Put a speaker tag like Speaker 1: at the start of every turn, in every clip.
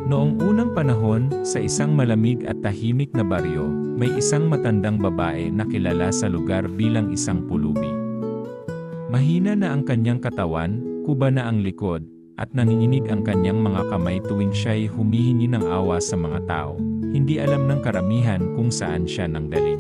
Speaker 1: Noong unang panahon, sa isang malamig at tahimik na baryo, may isang matandang babae na kilala sa lugar bilang isang pulubi. Mahina na ang kanyang katawan, kuba na ang likod, at nanginginig ang kanyang mga kamay tuwing siya'y humihingi ng awa sa mga tao. Hindi alam ng karamihan kung saan siya nanggaling.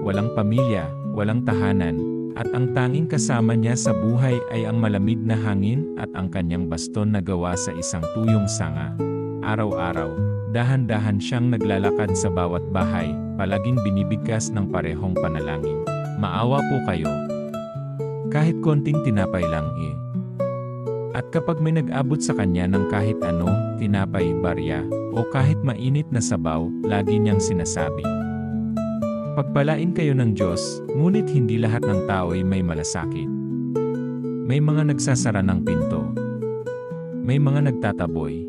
Speaker 1: Walang pamilya, walang tahanan, at ang tanging kasama niya sa buhay ay ang malamig na hangin at ang kanyang baston na gawa sa isang tuyong sanga. Araw-araw, dahan-dahan siyang naglalakad sa bawat bahay, palaging binibigkas ng parehong panalangin. Maawa po kayo. Kahit konting tinapay lang eh. At kapag may nag-abot sa kanya ng kahit ano, tinapay, barya, o kahit mainit na sabaw, lagi niyang sinasabi, "Pagpalain kayo ng Diyos, ngunit hindi lahat ng tao ay may malasakit. May mga nagsasara ng pinto. May mga nagtataboy.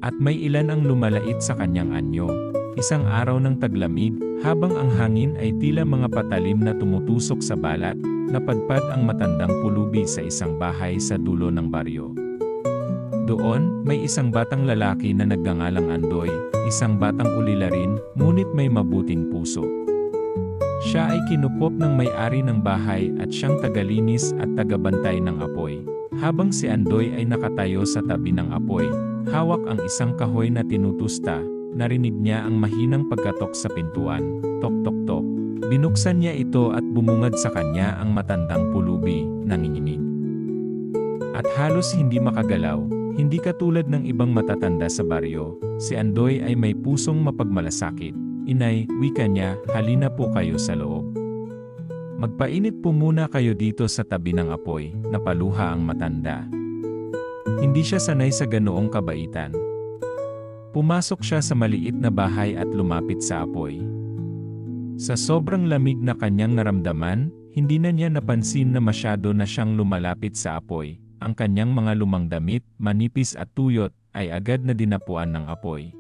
Speaker 1: At may ilan ang lumalait sa kanyang anyo." Isang araw ng taglamig, habang ang hangin ay tila mga patalim na tumutusok sa balat, napadpad ang matandang pulubi sa isang bahay sa dulo ng baryo. Doon, may isang batang lalaki na nagngangalang Andoy, isang batang ulilarin, ngunit may mabuting puso. Siya ay kinupop ng may-ari ng bahay at siyang tagalinis at tagabantay ng apoy. Habang si Andoy ay nakatayo sa tabi ng apoy, hawak ang isang kahoy na tinutusta, narinig niya ang mahinang pagkatok sa pintuan. Tok tok tok. Binuksan niya ito at bumungad sa kanya ang matandang pulubi, nanginginig. At halos hindi makagalaw, hindi katulad ng ibang matatanda sa baryo, si Andoy ay may pusong mapagmalasakit. "Inay," wika niya, "halina po kayo sa loob. Magpainit po muna kayo dito sa tabi ng apoy," napaluha ang matanda. Hindi siya sanay sa ganoong kabaitan. Pumasok siya sa maliit na bahay at lumapit sa apoy. Sa sobrang lamig na kanyang naramdaman, hindi na niya napansin na masyado na siyang lumalapit sa apoy. Ang kanyang mga lumang damit, manipis at tuyot, ay agad na dinapuan ng apoy.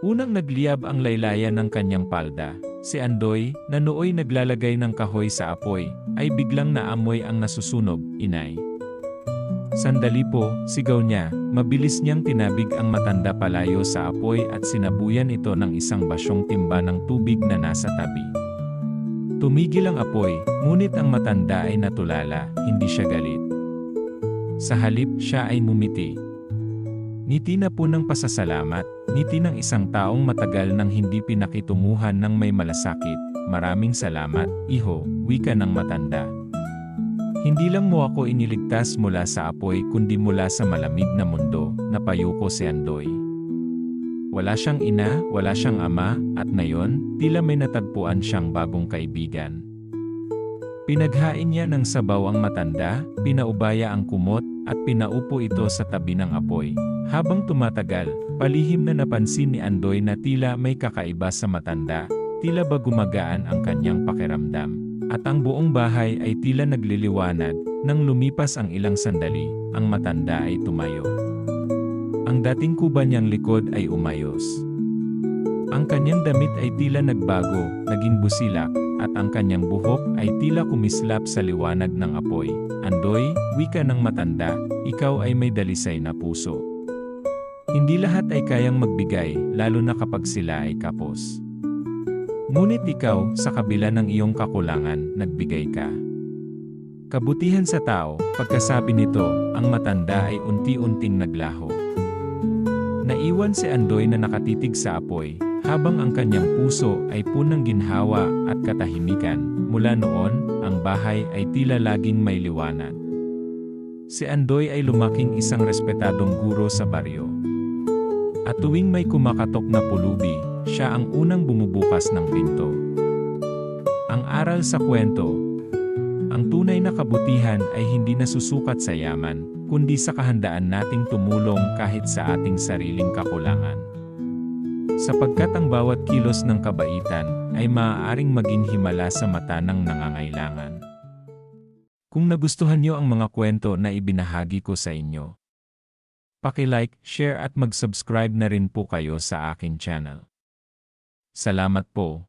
Speaker 1: Unang nagliyab ang laylayan ng kanyang palda. Si Andoy, na nooy naglalagay ng kahoy sa apoy, ay biglang naamoy ang nasusunog. "Inay." "Sandali po," sigaw niya. Mabilis niyang tinabig ang matanda palayo sa apoy at sinabuyan ito ng isang basyong timba ng tubig na nasa tabi. Tumigil ang apoy, ngunit ang matanda ay natulala, hindi siya galit. Sa halip, siya ay ngumiti. Ngiti na po ng pasasalamat, ngiti ng isang taong matagal nang hindi pinakitunguhan ng may malasakit. "Maraming salamat, iho," wika ng matanda. "Hindi lang mo ako iniligtas mula sa apoy kundi mula sa malamig na mundo," napayuko si Andoy. Wala siyang ina, wala siyang ama, at ngayon, tila may natagpuan siyang bagong kaibigan. Pinaghain niya ng sabaw ang matanda, pinaubaya ang kumot, at pinaupo ito sa tabi ng apoy. Habang tumatagal, palihim na napansin ni Andoy na tila may kakaiba sa matanda, tila ba gumagaan ang kanyang pakiramdam. At ang buong bahay ay tila nagliliwanag. Nang lumipas ang ilang sandali, ang matanda ay tumayo. Ang dating kuba niyang likod ay umayos. Ang kanyang damit ay tila nagbago, naging busilak, at ang kanyang buhok ay tila kumislap sa liwanag ng apoy. "Andoy," wika ng matanda, "ikaw ay may dalisay na puso. Hindi lahat ay kayang magbigay, lalo na kapag sila ay kapos. Ngunit ikaw, sa kabila ng iyong kakulangan, nagbigay ka." Kabutihan sa tao. Pagkasabi nito, ang matanda ay unti-unting naglaho. Naiwan si Andoy na nakatitig sa apoy, habang ang kanyang puso ay punang ginhawa at katahimikan. Mula noon, ang bahay ay tila laging may liwanag. Si Andoy ay lumaking isang respetadong guro sa baryo. At tuwing may kumakatok na pulubi, siya ang unang bumubukas ng pinto. Ang aral sa kwento: ang tunay na kabutihan ay hindi nasusukat sa yaman, kundi sa kahandaan nating tumulong kahit sa ating sariling kakulangan. Sapagkat ang bawat kilos ng kabaitan ay maaaring maging himala sa mata ng nangangailangan. Kung nagustuhan niyo ang mga kwento na ibinahagi ko sa inyo, paki-like, share at mag-subscribe na rin po kayo sa aking channel. Salamat po.